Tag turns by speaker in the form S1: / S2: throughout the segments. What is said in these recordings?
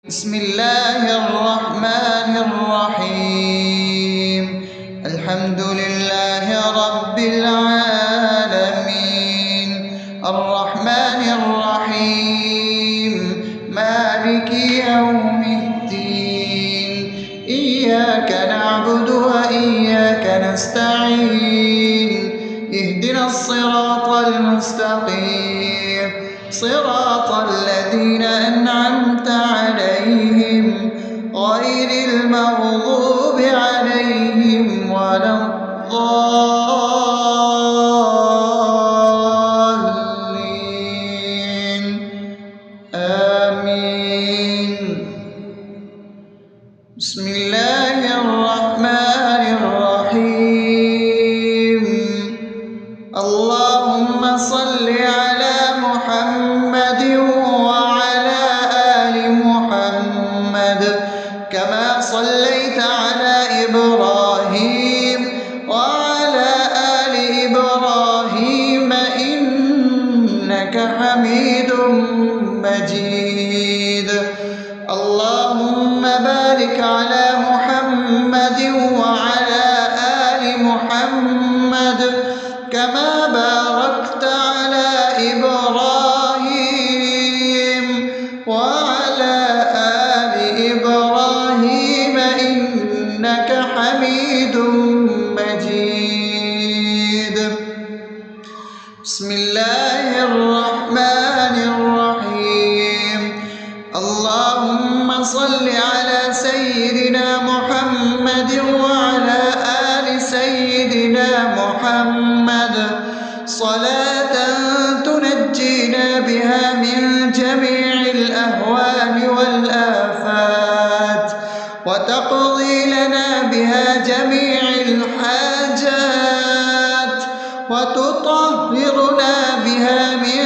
S1: بسم الله الرحمن الرحيم. الحمد لله رب العالمين، الرحمن الرحيم، مالك يوم الدين. إياك نعبد وإياك نستعين، اهدنا الصراط المستقيم، صراط الذين أنعمت عليهم غير المغضوب عليهم ولا الضالين. آمين. بسم الله الرحمن الرحيم. اللهم صل على محمد وعلى آل محمد كما صليت على إبراهيم وعلى آل إبراهيم إنك حميد مجيد. اللهم بارك على محمد وعلى آل محمد كما باركت على إبراهيم وعلى آل إبراهيم إنك حميد مجيد. بسم الله الرحمن الرحيم. اللهم صل على سيدنا محمد وعلى آل سيدنا محمد صلاة تنجينا بها من جميع الأهوال والآفات، وتقضي لنا بها جميع الحاجات، وتطهرنا بها من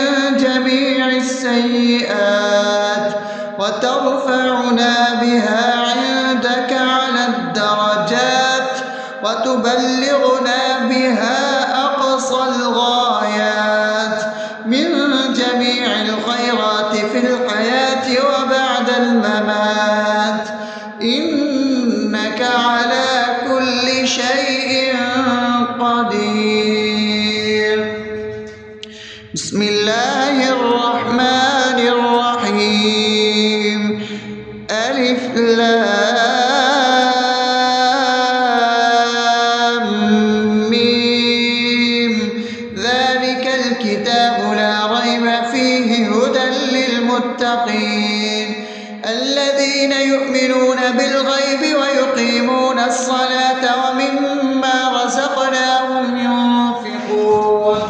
S1: جميع السيئات، وترفعنا بها عندك على الدرجات، وتبلغنا بها أقصى الغايات من جميع الخيرات في الحياة وبعد الممات، إنك على كل شيء قدير. بسم الله الرحمن الرحيم. ألف لام ميم. ذلك الكتاب لا ريب فيه هدى للمتقين الذين يؤمنون بالغيب ويقيمون الصلاة ومما رزقناهم ينفقون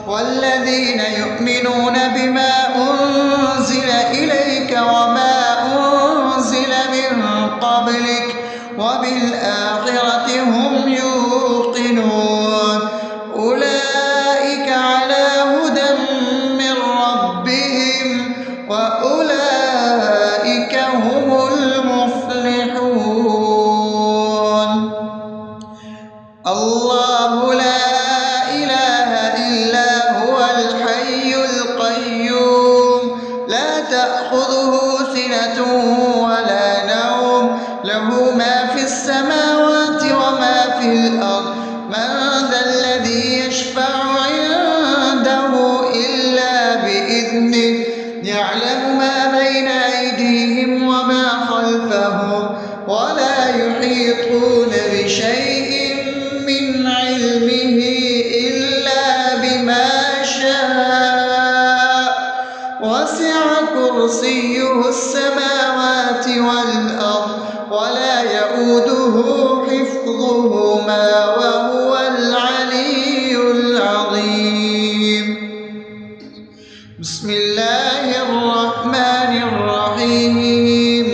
S1: والذين يؤمنون بما أنزل إليك وما أنزل من قبلك وبالآخرة هم يوقنون أولئك على هدى من ربهم وأولئك هم المفلحون. الله لا إله إلا هو الحي القيوم لا تأخذه سنة ولا نوم له ما في السماوات وما في الأرض. من ذا الذي يشفع عنده إلا بإذنه يعلم ما بين أيديهم وما خلفهم ولا يحيطون بشيء من علمه إلا بما شاء وسع كرسيه السماوات والأرض ولا يؤوده حفظهما وهو العلي العظيم. بسم الله الرحمن الرحيم.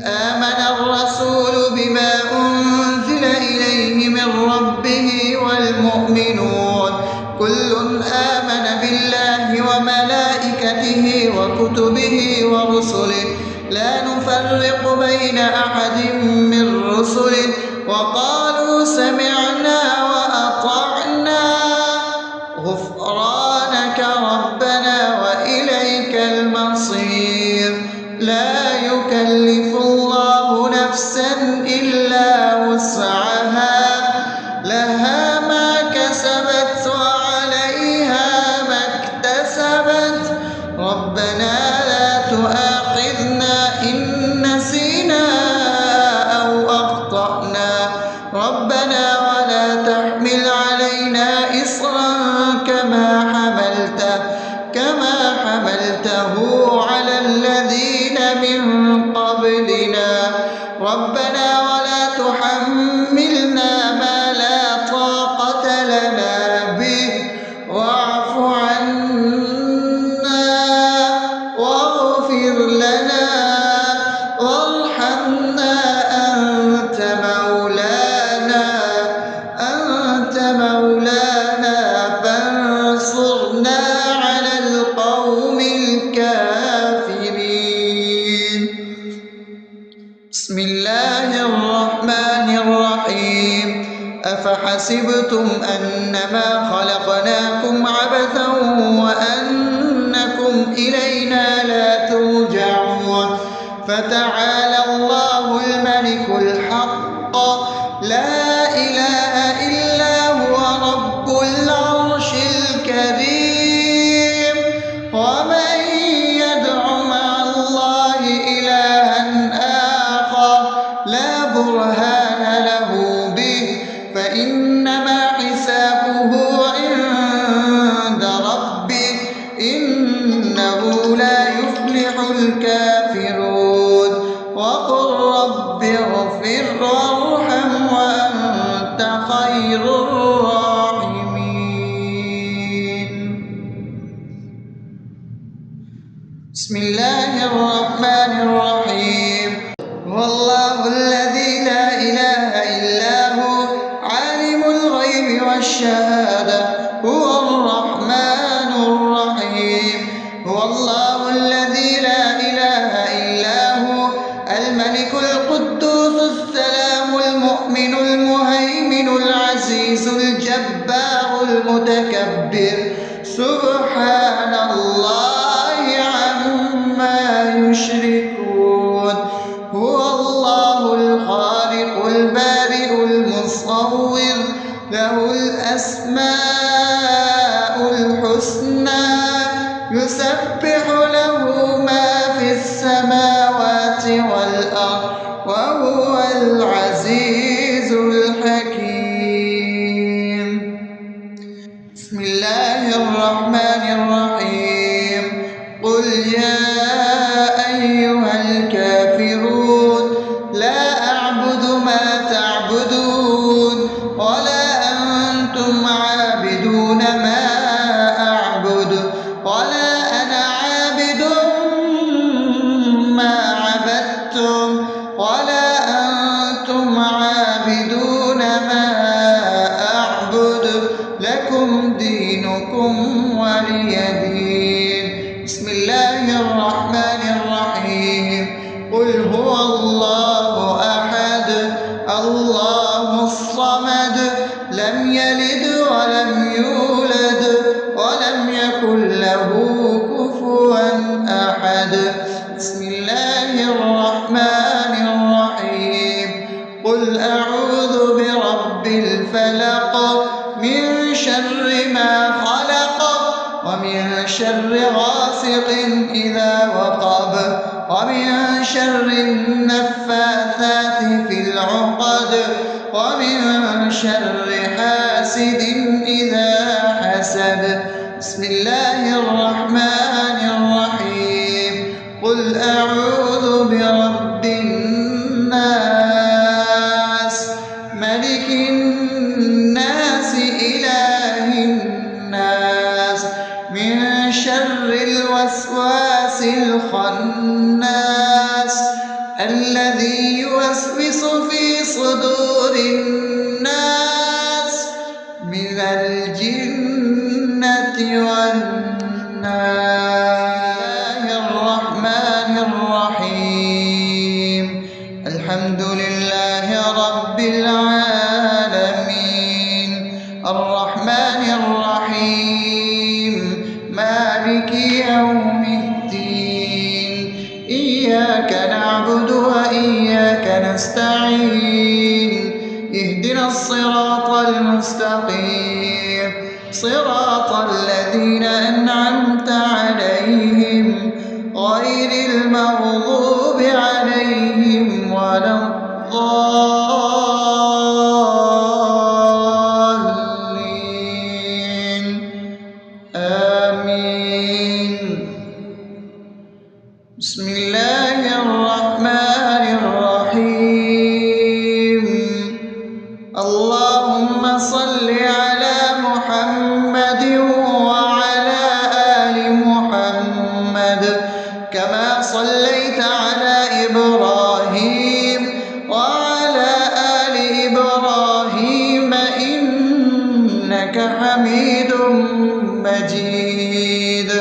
S1: آمن الرسول بما أنزل إليه من ربه والمؤمنون كل آمن بالله وملائكته وكتبه ورسله لا نفرق بين أحد من رسله وقالوا سمعنا وأطعنا غفرانك ربنا وإليك المصير. لا يكلف يكلف الله نفسا إلا وسعها لها ما كسبت وعليها ما اكتسبت ربنا لا تؤاخذنا إن نسينا أو أخطأنا ربنا ولا تحمل علينا إصرا كما حملته على الذين من قبلنا ربنا ولا تحملنا ما لا طاقة لنا به واعف عنا واغفر لنا وارحمنا أنت مولانا فانصرنا على القوم الكافرين. بسم الله الرحمن الرحيم أفحسبتم أنما خلقناكم عبثا وأنكم إلينا لا ترجعون فتعالى الله الملك الحق لا إله إلا هو رب العرش الكريم ومن يدع مع الله إلها آخر لا برهان له به فإنما حسابه عند ربه إنه لا يفلح الكافرون وقل رب اغفر وارحم وأنت خير الراحمين. بسم الله الرحمن الرحيم هو الله الذي لا إله إلا هو عالم الغيب والشهادة هو الرحمن الرحيم هو الله الذي لا إله إلا هو الملك القدوس السلام المؤمن المهيمن العزيز الجبار المتكبر سبحان الله عما يشركون هو الله الخالق البارئ المصور له الأسماء الحسنى يسبح له ما في السماوات والأرض وهو العزيز الحكيم. بسم الله الرحمن الرحيم قل يا أيها الكافرون لا أعبد ما تعبدون ولا أنتم عابدون ما أعبد ولا أنا عابد ما عبدتم ولا أنتم عابدون ما أعبد لكم دينكم ولي دين. بسم الله الرحمن الرحيم قل هو الله أحد الله الصمد لم يلد ولم يولد ولم يكن له كفوا أحد. بسم الله الرحمن الرحيم قل أعوذ برب الفلق من شر ما خلق ومن شر غاسق إذا وقب ومن شر النفاثات في العقد ومن شر حاسد إذا حسد. بسم الله الرحمن الرحيم قل أعوذ برب الناس ملك الناس إله الناس من شر الوسواس الخناس الذي يوسوس في صدور الناس من الجنة والناس. الرحمن الرحيم الحمد لله رب العالمين الرحمن الرحيم مالك يوم الدين إياك نعبد اهدنا الصراط المستقيم صراط الذين أنعمت عليهم غير المغضوب عليهم ولا الضالين آمين. بسم الله الرحمن الرحيم. اللهم صل على محمد وعلى آل محمد كما صليت على إبراهيم وعلى آل إبراهيم إنك حميد مجيد.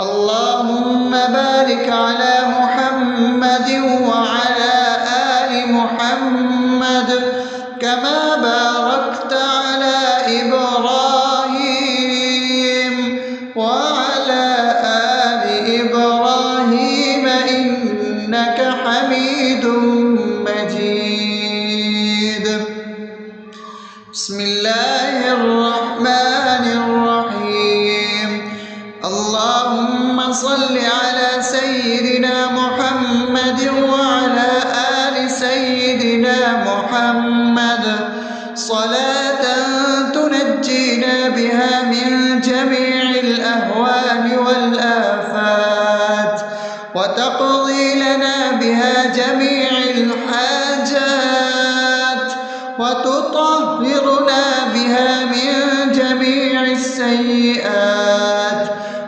S1: اللهم بارك على محمد وعلى آل محمد كما باركت على إبراهيم وعلى آل إبراهيم إنك حميد مجيد. بسم الله الرحمن الرحيم. اللهم صل على سيدنا محمد وعلى آل سيدنا محمد صلاة تنجينا بها من جميع الأهوال والآفات وتقضي لنا بها جميع الحاجات وتطهرنا بها من جميع السيئات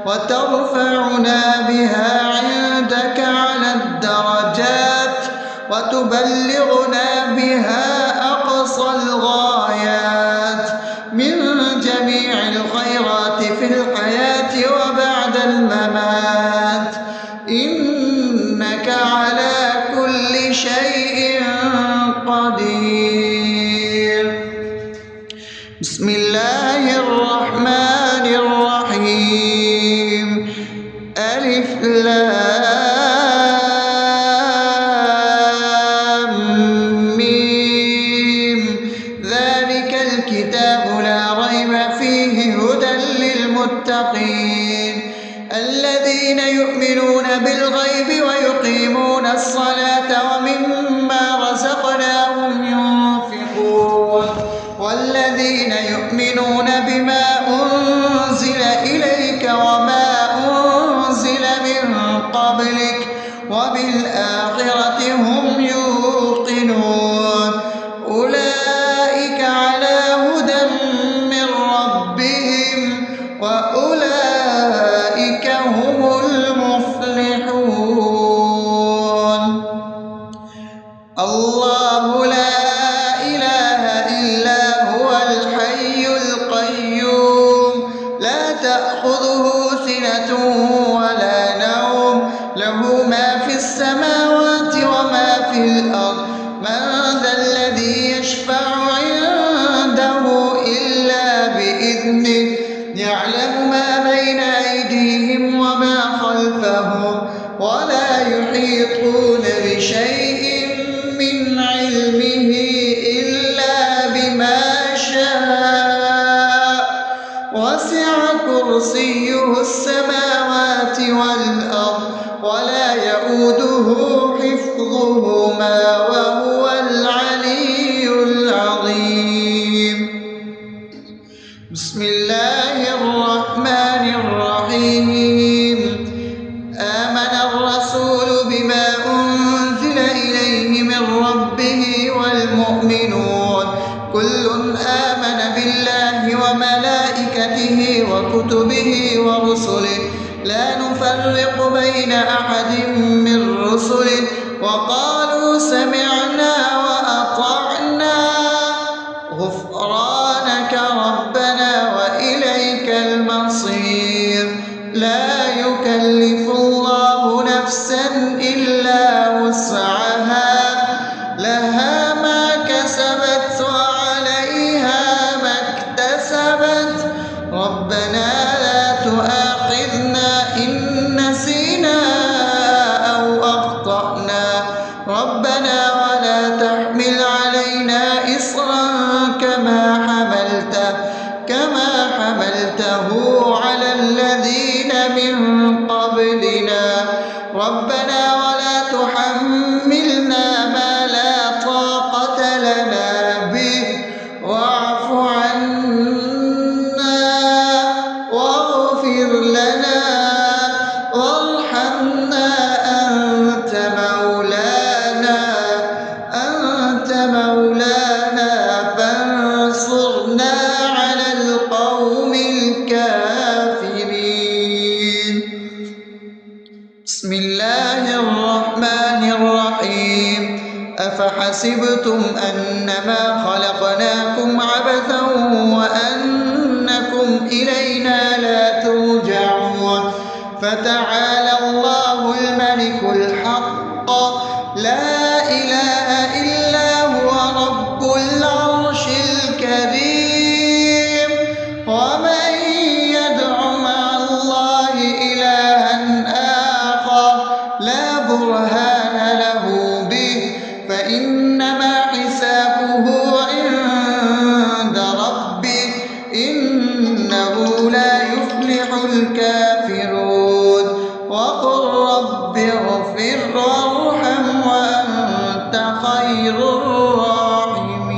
S1: وترفعنا بها عندك على الدرجات وتبلغنا بها أقصى الغايات من جميع الخيرات في الحياة وبعد الممات إنك على كل شيء قدير. بسم الله الرحمن الرحيم. ألف لام ميم ذلك الكتاب لا ريب فيه هدى للمتقين الذين يؤمنون بالغيب ويقيمون الصلاة ومما رزقناهم ينفقون والذين يؤمنون بما أنزل إليك وما أنزل من قبلك وبالآخرة هم يوقنون أولئك على هدى من ربهم وأولئك هم المفلحون. الله لا إله إلا هو الحي القيوم لا تأخذه سنة ولا نوم له ما في السماوات وما في الأرض من ذا الذي يشفع عنده إلا بإذنه يعلم ما بين أيديهم وما خلفهم ولا يحيطون بشيء من علمه إلا بما شاء وسع كرسيه السماوات والأرض ولا يؤوده حفظهما وهو العلي العظيم. بسم الله الرحمن الرحيم. آمن الرسول بما أنزل إليه من ربه والمؤمنون كل آمن بالله وملائكته وكتبه ورسله لا نفرق بين أحد من رسله وقالوا سمعنا وأطعنا غفرانك ربنا وإليك المصير. لا يكلف الله نفسا إلا وسعها لها ما كسبت وعليها ما اكتسبت ربنا لا تؤاخذنا إن نسينا أو أخطأنا ربنا ولا تحمل علينا إصرا أفحسبتم أنما خلقناكم عبثا وأنكم إلينا لا ترجعون فتعالى الله الملك الحق لا إله إلا هو رب العرش الكريم ومن يدع مع الله إلها آخر لا برهان له به فإنما حسابه عند ربه إنه لا يفلح الكافرون وقل رب اغفر وارحم وأنت خير الراحمين.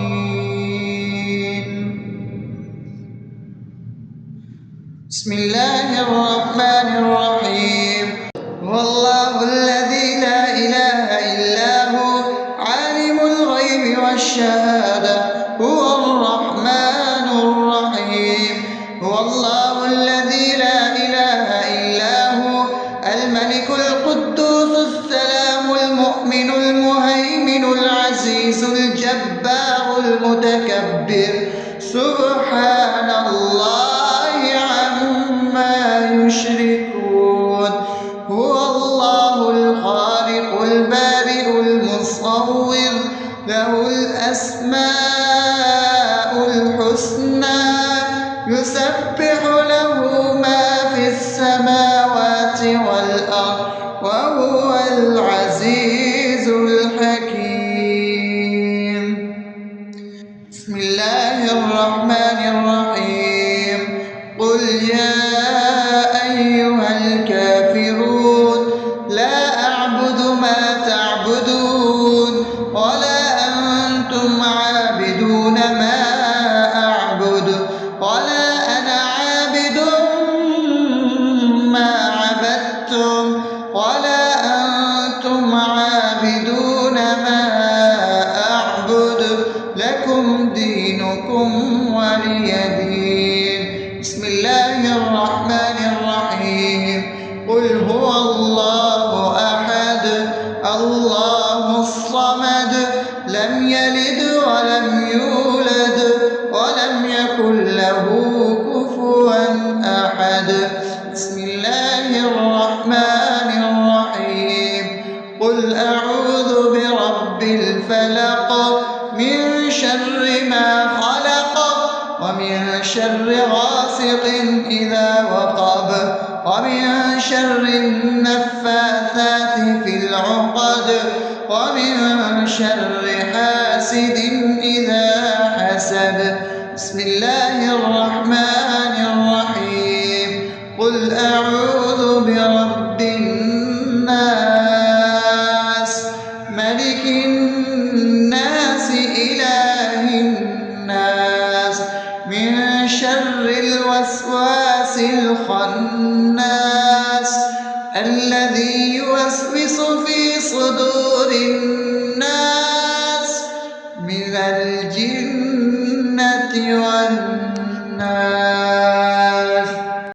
S1: بسم الله الرحمن الرحيم. هو الله الذي لا إله إلا هو عالم الغيب والشهادة هو الرحمن الرحيم. هو الله الذي لا إله إلا هو الملك القدوس السلام المؤمن المهيمن العزيز الجبار المتكبر سبحان الله عما يشركون. هو الله الخالق البارئ المصور له الأسماء الحسنى يسبح له ما في السماوات والأرض وهو العزيز الحكيم. بسم الله الرحمن الرحيم. قل يا أيها الكافرون لا أعبد ما تعبدون ولا أنتم عابدون ما أعبد ولا أنا عابد ما عبدتم ولا أنتم عابدون ما أعبد لكم دينكم ولي دين. بسم الله الرحمن الرحيم. قل هو الله أحد الله الصمد لم يلد ولم يولد ولم يكن له كفوا أحد. بسم الله الرحمن الرحيم. قل أعوذ برب الفلق من شر ما خلق ومن شر غاسق إذا وقب ومن شر النفاثات في العقد ومن شر حاسد إذا حسد. بسم الله الرحمن الرحيم. قل أعوذ برب الناس ملك الناس إله الناس من شر الوسواس الخناس الذي يوسوس في صدور الناس من الجنة والناس.